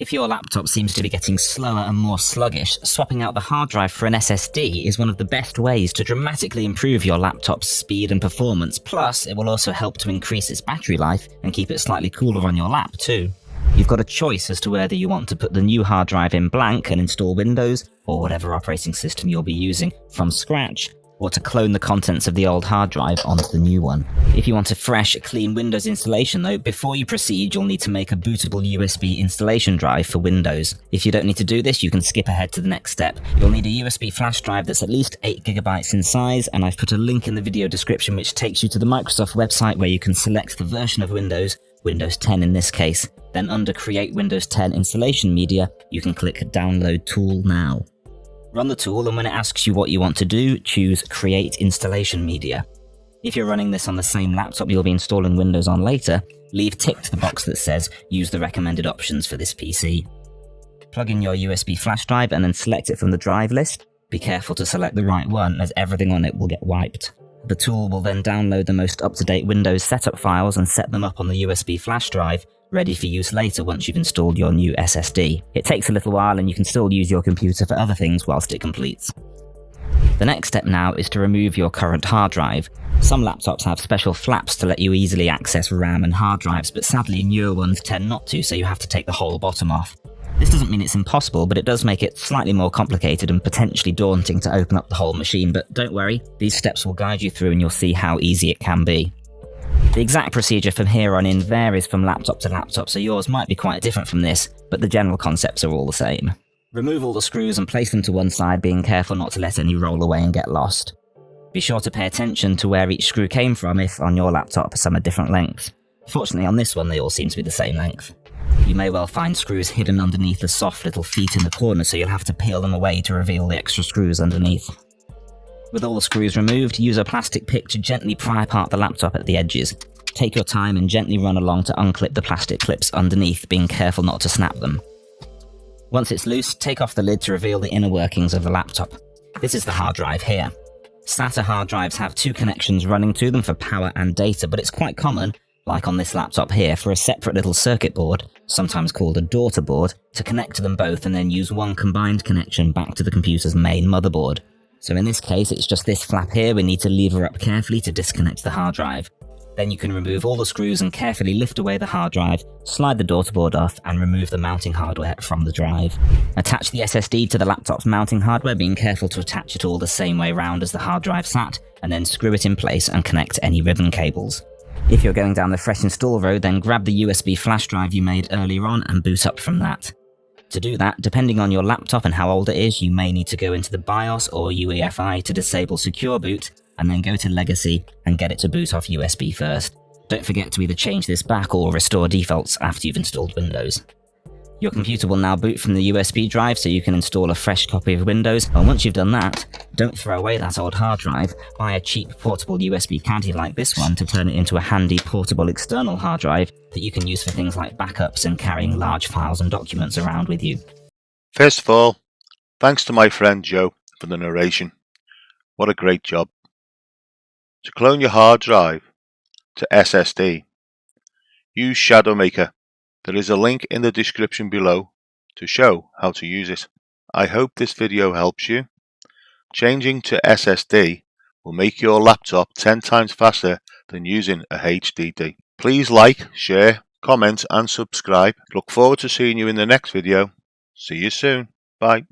If your laptop seems to be getting slower and more sluggish, swapping out the hard drive for an SSD is one of the best ways to dramatically improve your laptop's speed and performance. Plus, it will also help to increase its battery life and keep it slightly cooler on your lap too. You've got a choice as to whether you want to put the new hard drive in blank and install Windows, or whatever operating system you'll be using, from scratch, or to clone the contents of the old hard drive onto the new one. If you want a fresh, clean Windows installation though, before you proceed you'll need to make a bootable USB installation drive for Windows. If you don't need to do this, you can skip ahead to the next step. You'll need a USB flash drive that's at least 8GB in size, and I've put a link in the video description which takes you to the Microsoft website where you can select the version of Windows 10 in this case. Then under Create Windows 10 Installation Media, you can click Download Tool Now. Run the tool, and when it asks you what you want to do, choose Create Installation Media. If you're running this on the same laptop you'll be installing Windows on later, leave ticked the box that says Use the recommended options for this PC. Plug in your USB flash drive and then select it from the drive list. Be careful to select the right one, as everything on it will get wiped. The tool will then download the most up-to-date Windows setup files and set them up on the USB flash drive, ready for use later once you've installed your new SSD. It takes a little while and you can still use your computer for other things whilst it completes. The next step now is to remove your current hard drive. Some laptops have special flaps to let you easily access RAM and hard drives, but sadly newer ones tend not to, so you have to take the whole bottom off. This doesn't mean it's impossible, but it does make it slightly more complicated and potentially daunting to open up the whole machine, but don't worry, these steps will guide you through and you'll see how easy it can be. The exact procedure from here on in varies from laptop to laptop, so yours might be quite different from this, but the general concepts are all the same. Remove all the screws and place them to one side, being careful not to let any roll away and get lost. Be sure to pay attention to where each screw came from if, on your laptop, some are different lengths. Fortunately on this one they all seem to be the same length. You may well find screws hidden underneath the soft little feet in the corner, so you'll have to peel them away to reveal the extra screws underneath. With all the screws removed, use a plastic pick to gently pry apart the laptop at the edges. Take your time and gently run along to unclip the plastic clips underneath, being careful not to snap them. Once it's loose, take off the lid to reveal the inner workings of the laptop. This is the hard drive here. SATA hard drives have two connections running to them for power and data, but it's quite common, like on this laptop here, for a separate little circuit board, sometimes called a daughter board, to connect to them both and then use one combined connection back to the computer's main motherboard. So in this case, it's just this flap here we need to lever up carefully to disconnect the hard drive. Then you can remove all the screws and carefully lift away the hard drive, slide the daughter board off, and remove the mounting hardware from the drive. Attach the SSD to the laptop's mounting hardware, being careful to attach it all the same way round as the hard drive sat, and then screw it in place and connect any ribbon cables. If you're going down the fresh install road, then grab the USB flash drive you made earlier on and boot up from that. To do that, depending on your laptop and how old it is, you may need to go into the BIOS or UEFI to disable Secure Boot, and then go to Legacy and get it to boot off USB first. Don't forget to either change this back or restore defaults after you've installed Windows. Your computer will now boot from the USB drive, so you can install a fresh copy of Windows, and once you've done that, don't throw away that old hard drive. Buy a cheap portable USB caddy like this one to turn it into a handy portable external hard drive that you can use for things like backups and carrying large files and documents around with you. First of all, thanks to my friend Joe for the narration. What a great job. To clone your hard drive to SSD, use ShadowMaker. There is a link in the description below to show how to use it. I hope this video helps you. Changing to SSD will make your laptop 10 times faster than using a HDD. Please like, share, comment and subscribe. Look forward to seeing you in the next video. See you soon. Bye.